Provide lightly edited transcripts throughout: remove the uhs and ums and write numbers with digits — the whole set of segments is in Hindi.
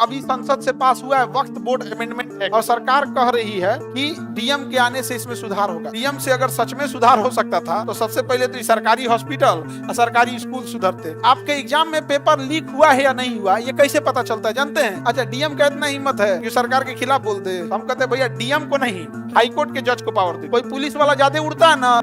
अभी संसद से पास हुआ है वक्फ बोर्ड अमेंडमेंट एक्ट और सरकार कह रही है कि डीएम के आने से इसमें सुधार होगा। डीएम से अगर सच में सुधार हो सकता था तो सबसे पहले तो सरकारी हॉस्पिटल और सरकारी स्कूल सुधरते। आपके एग्जाम में पेपर लीक हुआ है या नहीं हुआ ये कैसे पता चलता है जानते हैं? अच्छा, डीएम का इतना हिम्मत है कि सरकार के खिलाफ बोल दे। हम कहते हैं भैया डीएम को नहीं, हाईकोर्ट के जज को पावर दे। कोई पुलिस वाला ज्यादा उड़ता है ना।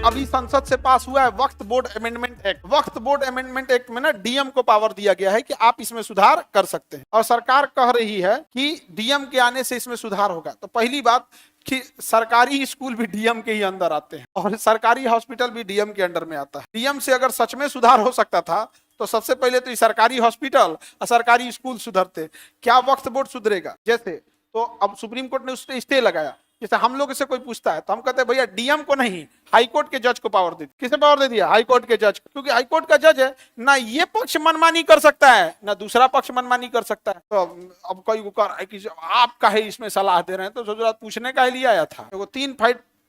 अभी संसद से पास हुआ है वक्फ बोर्ड अमेंडमेंट एक्ट। वक्फ बोर्ड अमेंडमेंट एक्ट में ना डीएम को पावर दिया गया है कि आप इसमें सुधार कर सकते हैं और सरकार कह रही है कि डीएम के आने से इसमें सुधार होगा। तो पहली बात कि सरकारी स्कूल भी डीएम के ही अंदर आते हैं और सरकारी हॉस्पिटल भी डीएम के अंडर में आता है। डीएम से अगर सच में सुधार हो सकता था तो सबसे पहले तो सरकारी हॉस्पिटल और सरकारी स्कूल सुधरते। क्या वक्फ बोर्ड सुधरेगा? जैसे तो अब सुप्रीम कोर्ट ने उस पर स्टे लगाया। जैसे हम लोग से कोई पूछता है तो हम कहते हैं भैया डीएम को नहीं, हाईकोर्ट के जज को पावर दे। किसे पावर दे दिया? हाईकोर्ट के जज, क्योंकि हाईकोर्ट का जज है ना ये पक्ष मनमानी कर सकता है ना दूसरा पक्ष मनमानी कर सकता है। तो अब कोई कह रहा है कि आप काहे इसमें सलाह दे रहे हैं, तो सोच पूछने का ही लिया आया था। वो 3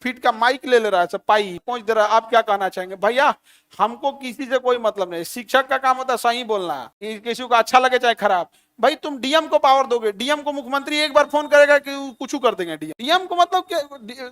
फीट का माइक ले रहा है, सब पाई पहुंच दे रहा है। आप क्या कहना चाहेंगे? भैया हमको किसी से कोई मतलब नहीं। शिक्षक का काम होता है सही बोलना, किसी को अच्छा लगे चाहे खराब। भाई तुम डीएम को पावर दोगे, डीएम को मुख्यमंत्री एक बार फोन करेगा कि कुछ कर देंगे। डीएम को मतलब क्या?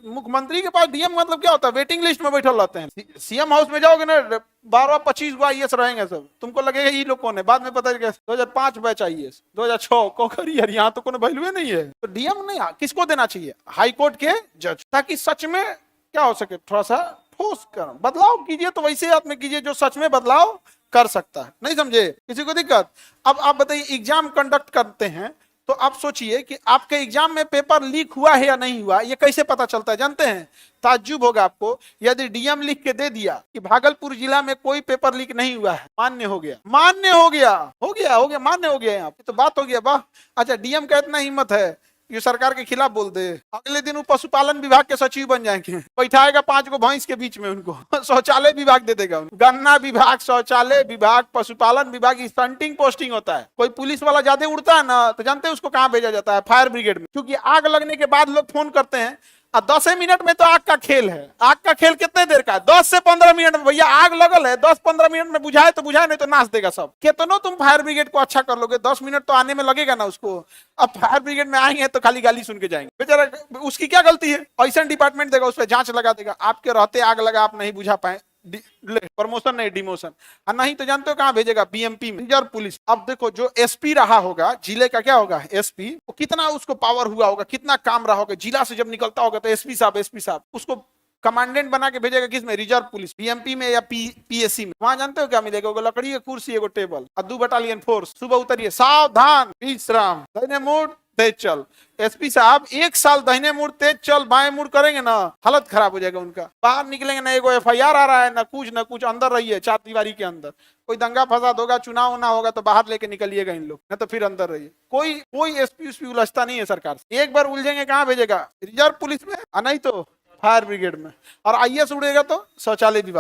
मुख्यमंत्री के पास डीएम मतलब क्या होता है? वेटिंग लिस्ट में बैठे रहते हैं। सीएम हाउस में जाओगे ना 12-25 गो आईएएस रहेंगे सब, तुमको लगेगा ये लोग कौन है। बाद में पता चलेगा 2005 बैच आईएएस, 2006 कोखरी यार, यहाँ तो कोई वैल्यू नहीं है। तो डीएम नहीं, किसको देना चाहिए? हाईकोर्ट के जज, ताकि सच में क्या हो सके, थोड़ा सा ठोस कर बदलाव कीजिए। तो वैसे आप में कीजिए जो सच में बदलाव कर सकता है। नहीं समझे? किसी को दिक्कत? अब आप बताइए, एग्जाम कंडक्ट करते हैं तो आप सोचिए कि आपके एग्जाम में पेपर लीक हुआ है या नहीं हुआ ये कैसे पता चलता है जानते हैं? ताज्जुब होगा आपको यदि डीएम लिख के दे दिया कि भागलपुर जिला में कोई पेपर लीक नहीं हुआ है, मान्य हो गया, मान्य हो गया, हो गया, हो गया, मान्य हो गया। यहाँ तो बात हो गया। वाह, अच्छा डीएम का इतना हिम्मत है ये सरकार के खिलाफ बोल दे। अगले दिन वो पशुपालन विभाग के सचिव बन जाएंगे, बैठाएगा 5 गो भैंस के बीच में उनको, शौचालय विभाग दे देगा उनको। गन्ना विभाग, शौचालय विभाग, पशुपालन विभाग, स्टंटिंग पोस्टिंग होता है। कोई पुलिस वाला ज्यादा उड़ता है ना तो जानते हैं उसको कहाँ भेजा जाता है? फायर ब्रिगेड में। क्योंकि आग लगने के बाद लोग फोन करते हैं और 10 मिनट में तो आग का खेल है। आग का खेल कितने देर का है? 10 से 15 मिनट में। भैया आग लगल है, 10-15 मिनट में बुझाए तो बुझाए, नहीं तो नाश देगा सब। कितनो तुम फायर ब्रिगेड को अच्छा कर लोगे, 10 मिनट तो आने में लगेगा ना उसको। अब फायर ब्रिगेड में आएंगे तो खाली गाली सुन के जाएंगे। बेचारा उसकी क्या गलती है? ऐसा डिपार्टमेंट देगा, उस पर जांच लगा देगा। आपके रहते आग लगा, आप नहीं बुझा पाए, प्रमोशन नहीं डिमोशन। और नहीं तो जानते हो कहां भेजेगा? बीएमपी में, रिजर्व पुलिस। अब देखो जो एसपी रहा होगा जिले का, क्या होगा एसपी, वो कितना उसको पावर हुआ होगा, कितना काम रहा होगा। जिला से जब निकलता होगा तो एसपी साहब उसको कमांडेंट बना के भेजेगा। किस में? रिजर्व पुलिस, बीएमपी में या पीएससी में। वहां जानते हो क्या मिलेगा? लकड़ी की कुर्सी, एगो टेबल और 2 बटालियन फोर्स। सुबह उतरिए, सावधान, विश्राम, दाहिने मुड़ तेज चल। एसपी साहब 1 साल दाहिने मुड़ तेज चल बाएं मुड़ करेंगे ना, हालत खराब हो जाएगा उनका। बाहर निकलेंगे ना, एगो एफआईआर आ रहा है ना कुछ, अंदर रहिए 4 दीवारी के अंदर। कोई दंगा फसाद होगा, चुनाव ना होगा तो बाहर लेके निकलिएगा इन लोग, ना तो फिर अंदर रहिए। कोई एसपी उलझता नहीं है सरकार से। एक बार उलझेंगे कहाँ भेजेगा? रिजर्व पुलिस में, नहीं तो फायर ब्रिगेड में। और आईएएस उड़ेगा तो शौचालय विभाग।